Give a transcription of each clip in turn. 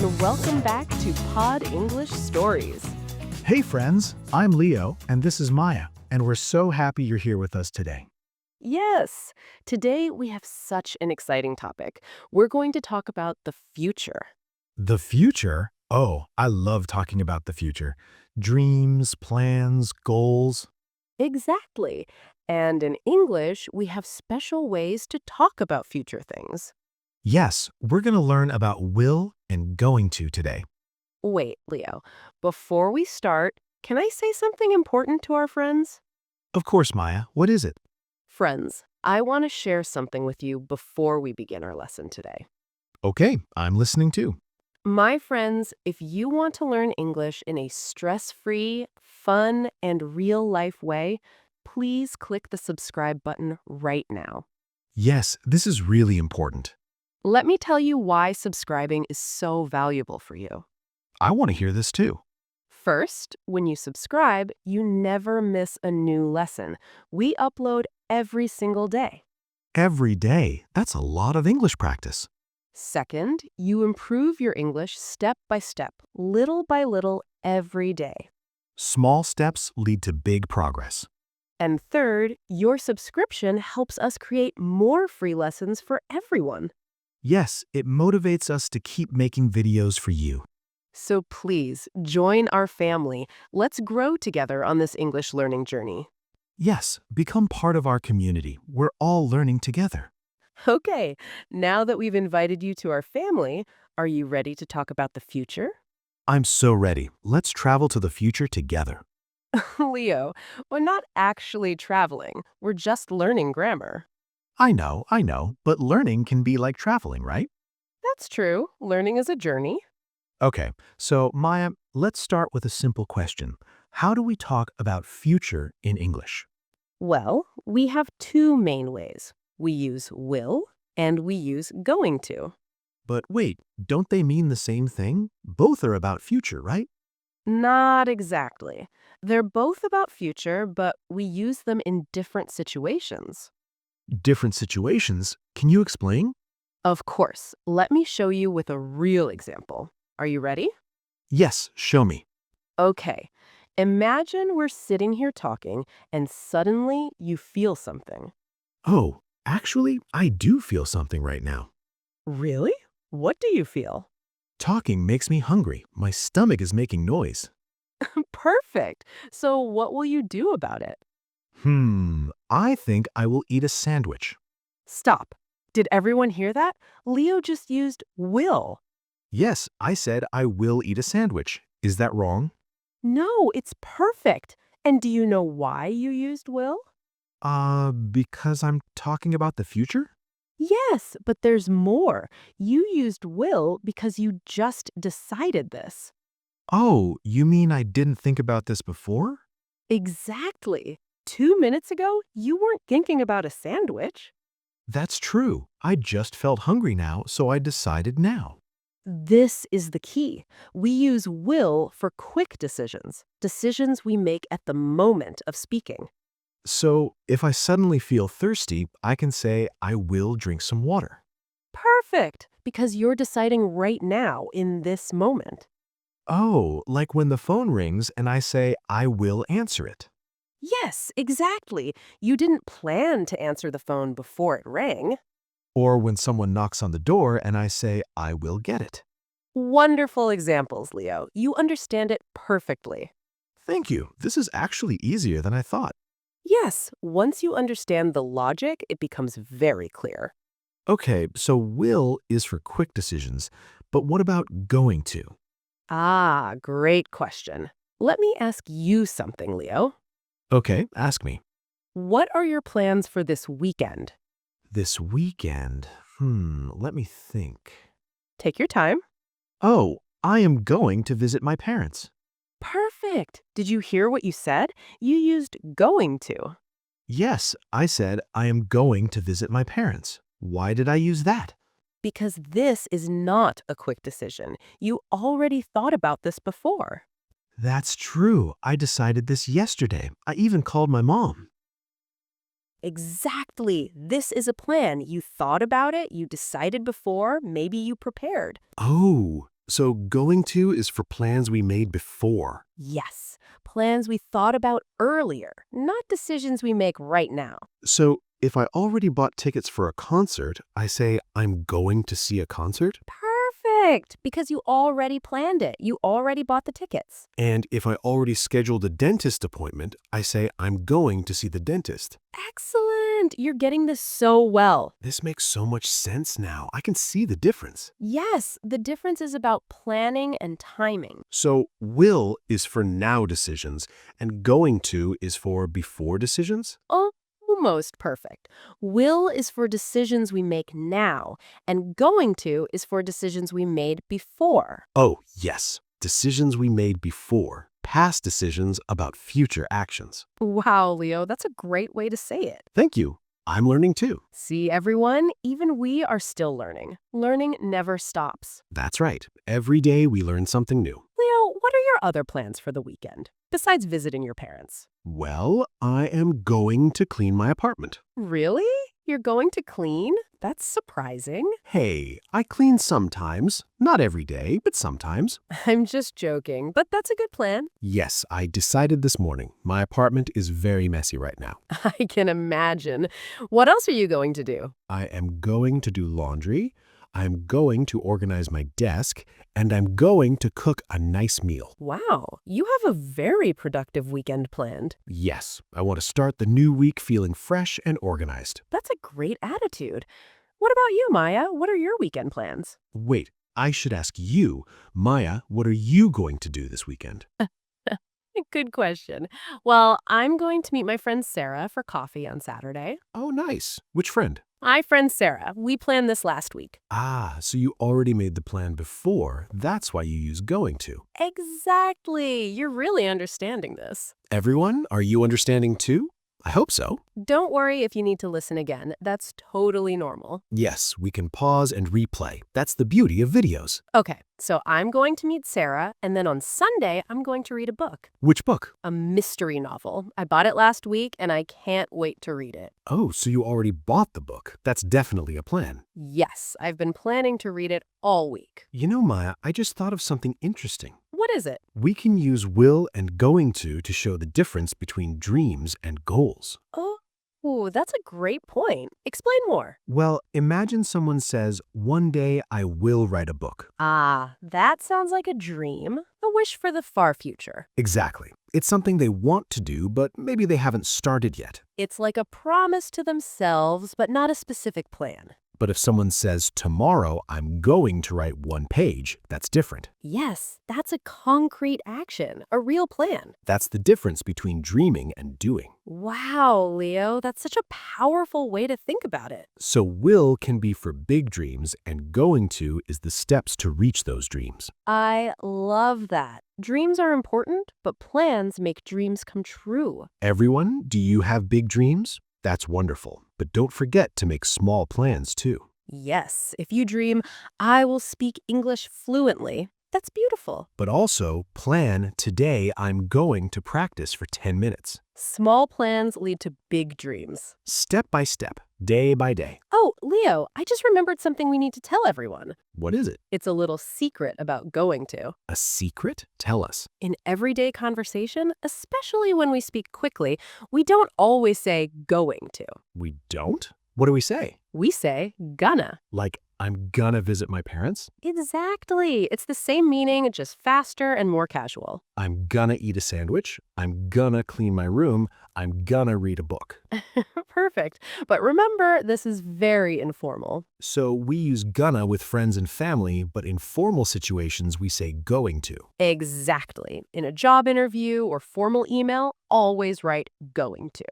and welcome back to Pod English Stories. Hey friends, I'm Leo, and this is Maya, and we're so happy you're here with us today. Yes, today we have such an exciting topic. We're going to talk about the future. The future? Oh, I love talking about the future. Dreams, plans, goals. Exactly. And in English, we have special ways to talk about future things. Yes, we're going to learn about will and going to today. Wait, Leo, before we start, can I say something important to our friends? Of course, Maya, what is it? Friends, I want to share something with you before we begin our lesson today. Okay, I'm listening too. My friends, if you want to learn English in a stress-free, fun, and real-life way, please click the subscribe button right now. Yes, this is really important. Let me tell you why subscribing is so valuable for you. I want to hear this too. First, when you subscribe, you never miss a new lesson. We upload every single day. Every day, that's a lot of English practice. Second, you improve your English step by step, little by little, every day. Small steps lead to big progress. And third, your subscription helps us create more free lessons for everyone. Yes, it motivates us to keep making videos for you. So please, join our family. Let's grow together on this English learning journey. Yes, become part of our community. We're all learning together. Okay, now that we've invited you to our family, are you ready to talk about the future? I'm so ready. Let's travel to the future together. Leo, we're not actually traveling. We're just learning grammar. I know, but learning can be like traveling, right? That's true. Learning is a journey. Okay, so Maya, let's start with a simple question. How do we talk about future in English? Well, we have two main ways. We use will and we use going to. But wait, don't they mean the same thing? Both are about future, right? Not exactly. They're both about future, but we use them in different situations. Different situations. Can you explain? Of course, let me show you with a real example. Are you ready? Yes, show me. Okay. Imagine we're sitting here talking and suddenly you feel something. Oh, actually, I do feel something right now. Really? What do you feel? Talking makes me hungry. My stomach is making noise. Perfect. So what will you do about it? I think I will eat a sandwich. Stop. Did everyone hear that? Leo just used will. Yes, I said I will eat a sandwich. Is that wrong? No, it's perfect. And do you know why you used will? Because I'm talking about the future? Yes, but there's more. You used will because you just decided this. Oh, you mean I didn't think about this before? Exactly. 2 minutes ago, you weren't thinking about a sandwich. That's true. I just felt hungry now, so I decided now. This is the key. We use will for quick decisions, decisions we make at the moment of speaking. So, if I suddenly feel thirsty, I can say I will drink some water. Perfect, because you're deciding right now in this moment. Oh, like when the phone rings and I say I will answer it. Yes, exactly. You didn't plan to answer the phone before it rang. Or when someone knocks on the door and I say I will get it. Wonderful examples, Leo. You understand it perfectly. Thank you. This is actually easier than I thought. Yes, once you understand the logic, it becomes very clear. Okay, so will is for quick decisions, but what about going to? Ah, great question. Let me ask you something, Leo. Okay, ask me. What are your plans for this weekend? This weekend? Let me think. Take your time. Oh, I am going to visit my parents. Perfect. Did you hear what you said? You used going to. Yes, I said I am going to visit my parents. Why did I use that? Because this is not a quick decision. You already thought about this before. That's true. I decided this yesterday. I even called my mom. Exactly. This is a plan. You thought about it, you decided before, maybe you prepared. Oh, So going to is for plans we made before. Yes, plans we thought about earlier, not decisions we make right now. So if I already bought tickets for a concert, I say I'm going to see a concert. Perfect, because you already planned it. You already bought the tickets. And if I already scheduled a dentist appointment, I say I'm going to see the dentist. Excellent. You're getting this so well. This makes so much sense now. I can see the difference. Yes, the difference is about planning and timing. So will is for now decisions, and going to is for before decisions? Almost perfect. Will is for decisions we make now, and going to is for decisions we made before. Oh, yes. Decisions we made before. Past decisions about future actions. Wow, Leo, that's a great way to say it. Thank you. I'm learning too. See, everyone, even we are still learning. Learning never stops. That's right. Every day we learn something new. Leo, what are your other plans for the weekend, besides visiting your parents? Well, I am going to clean my apartment. Really? You're going to clean? That's surprising. Hey, I clean sometimes. Not every day, but sometimes. I'm just joking, but that's a good plan. Yes, I decided this morning. My apartment is very messy right now. I can imagine. What else are you going to do? I am going to do laundry. I'm going to organize my desk, and I'm going to cook a nice meal. Wow, you have a very productive weekend planned. Yes, I want to start the new week feeling fresh and organized. That's a great attitude. What about you, Maya? What are your weekend plans? Wait, I should ask you, Maya, what are you going to do this weekend? Good question. Well, I'm going to meet my friend Sarah for coffee on Saturday. Oh, nice. Which friend? Hi, friend Sarah. We planned this last week. Ah, so you already made the plan before. That's why you use going to. Exactly. You're really understanding this. Everyone, are you understanding too? I hope so. Don't worry if you need to listen again. That's totally normal. Yes, we can pause and replay. That's the beauty of videos. Okay, so I'm going to meet Sarah, and then on Sunday, I'm going to read a book. Which book? A mystery novel. I bought it last week, and I can't wait to read it. Oh, so you already bought the book. That's definitely a plan. Yes, I've been planning to read it all week. You know, Maya, I just thought of something interesting. What is it? We can use will and going to show the difference between dreams and goals. Oh, that's a great point. Explain more. Well, imagine someone says, one day I will write a book. Ah, that sounds like a dream, a wish for the far future. Exactly. It's something they want to do, but maybe they haven't started yet. It's like a promise to themselves, but not a specific plan. But if someone says, tomorrow I'm going to write one page, that's different. Yes, that's a concrete action, a real plan. That's the difference between dreaming and doing. Wow, Leo, that's such a powerful way to think about it. So will can be for big dreams, and going to is the steps to reach those dreams. I love that. Dreams are important, but plans make dreams come true. Everyone, do you have big dreams? That's wonderful. But don't forget to make small plans too. Yes, if you dream, I will speak English fluently, that's beautiful. But also plan, today I'm going to practice for 10 minutes. Small plans lead to big dreams. Step by step, day by day. Oh, Leo, I just remembered something we need to tell everyone. What is it? It's a little secret about going to. A secret? Tell us. In everyday conversation, especially when we speak quickly, we don't always say going to. We don't? What do we say? We say gonna. Like, I'm gonna visit my parents? Exactly. It's the same meaning, just faster and more casual. I'm gonna eat a sandwich. I'm gonna clean my room. I'm gonna read a book. Perfect. But remember, this is very informal. So we use gonna with friends and family, but in formal situations we say going to. Exactly. In a job interview or formal email, always write going to.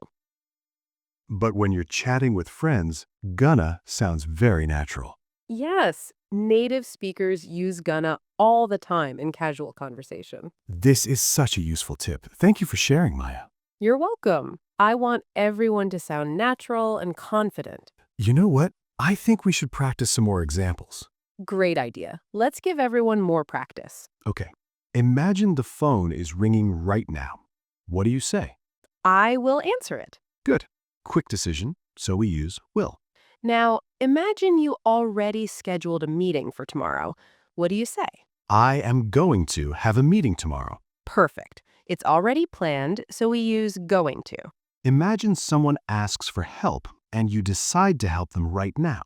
But when you're chatting with friends, gonna sounds very natural. Yes, native speakers use gonna all the time in casual conversation. This is such a useful tip. Thank you for sharing, Maya. You're welcome. I want everyone to sound natural and confident. You know what? I think we should practice some more examples. Great idea. Let's give everyone more practice. Okay. Imagine the phone is ringing right now. What do you say? I will answer it. Good. Quick decision, so we use will. Now, imagine you already scheduled a meeting for tomorrow. What do you say? I am going to have a meeting tomorrow. Perfect. It's already planned, so we use going to. Imagine someone asks for help and you decide to help them right now.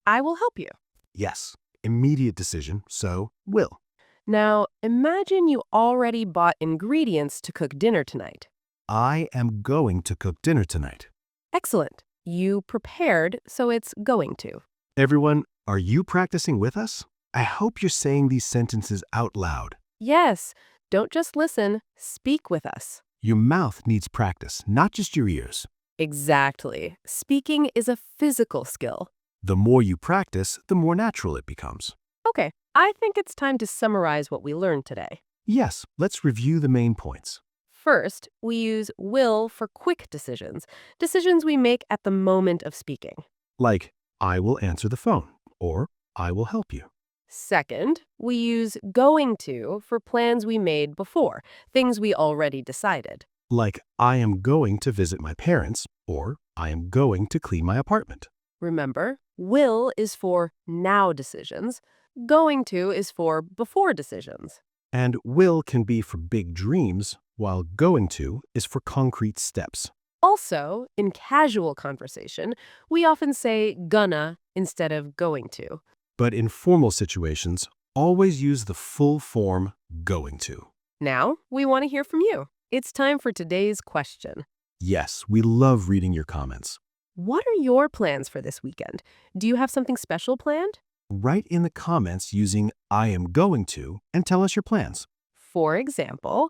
I will help you. Yes, immediate decision, so will. Now, imagine you already bought ingredients to cook dinner tonight. I am going to cook dinner tonight. Excellent. You prepared, so it's going to. Everyone, are you practicing with us? I hope you're saying these sentences out loud. Yes, don't just listen, speak with us. Your mouth needs practice, not just your ears. Exactly. Speaking is a physical skill. The more you practice, the more natural it becomes. Okay, I think it's time to summarize what we learned today. Yes, let's review the main points. First, we use will for quick decisions, decisions we make at the moment of speaking. Like, I will answer the phone, or I will help you. Second, we use going to for plans we made before, things we already decided. Like, I am going to visit my parents, or I am going to clean my apartment. Remember, will is for now decisions, going to is for before decisions. And will can be for big dreams, while going to is for concrete steps. Also, in casual conversation, we often say gonna instead of going to. But in formal situations, always use the full form going to. Now, we want to hear from you. It's time for today's question. Yes, we love reading your comments. What are your plans for this weekend? Do you have something special planned? Write in the comments using I am going to and tell us your plans. For example,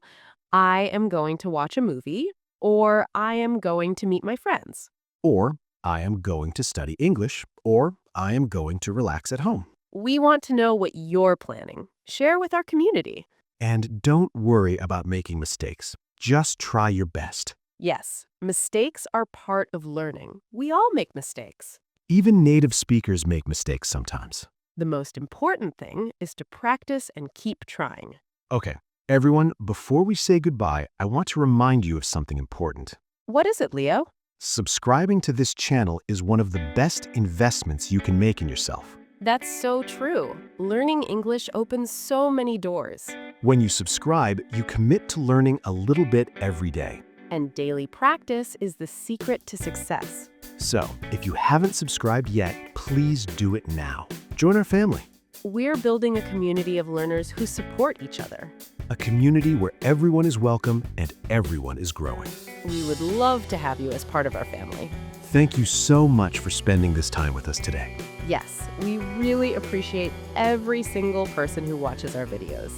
I am going to watch a movie, or I am going to meet my friends. Or I am going to study English, or I am going to relax at home. We want to know what you're planning. Share with our community. And don't worry about making mistakes. Just try your best. Yes, mistakes are part of learning. We all make mistakes. Even native speakers make mistakes sometimes. The most important thing is to practice and keep trying. Okay, everyone, before we say goodbye, I want to remind you of something important. What is it, Leo? Subscribing to this channel is one of the best investments you can make in yourself. That's so true. Learning English opens so many doors. When you subscribe, you commit to learning a little bit every day. And daily practice is the secret to success. So, if you haven't subscribed yet, please do it now. Join our family. We're building a community of learners who support each other. A community where everyone is welcome and everyone is growing. We would love to have you as part of our family. Thank you so much for spending this time with us today. Yes, we really appreciate every single person who watches our videos.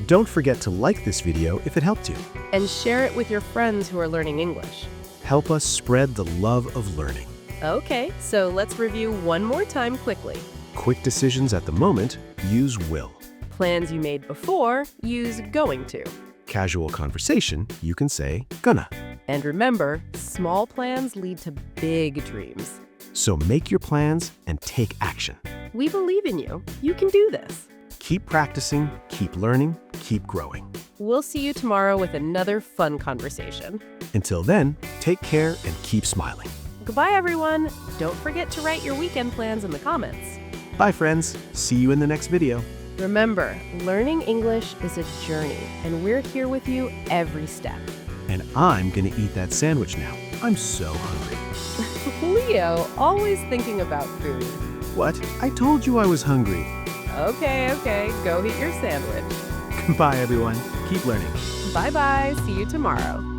Don't forget to like this video if it helped you. And share it with your friends who are learning English. Help us spread the love of learning. Okay, so let's review one more time quickly. Quick decisions at the moment, use will. Plans you made before, use going to. Casual conversation, you can say gonna. And remember, small plans lead to big dreams. So make your plans and take action. We believe in you. You can do this. Keep practicing, keep learning, keep growing. We'll see you tomorrow with another fun conversation. Until then, take care and keep smiling. Goodbye, everyone. Don't forget to write your weekend plans in the comments. Bye, friends. See you in the next video. Remember, learning English is a journey, and we're here with you every step. And I'm gonna eat that sandwich now. I'm so hungry. Leo, always thinking about food. What? I told you I was hungry. Okay, go eat your sandwich. Goodbye, everyone. Keep learning. Bye-bye. See you tomorrow.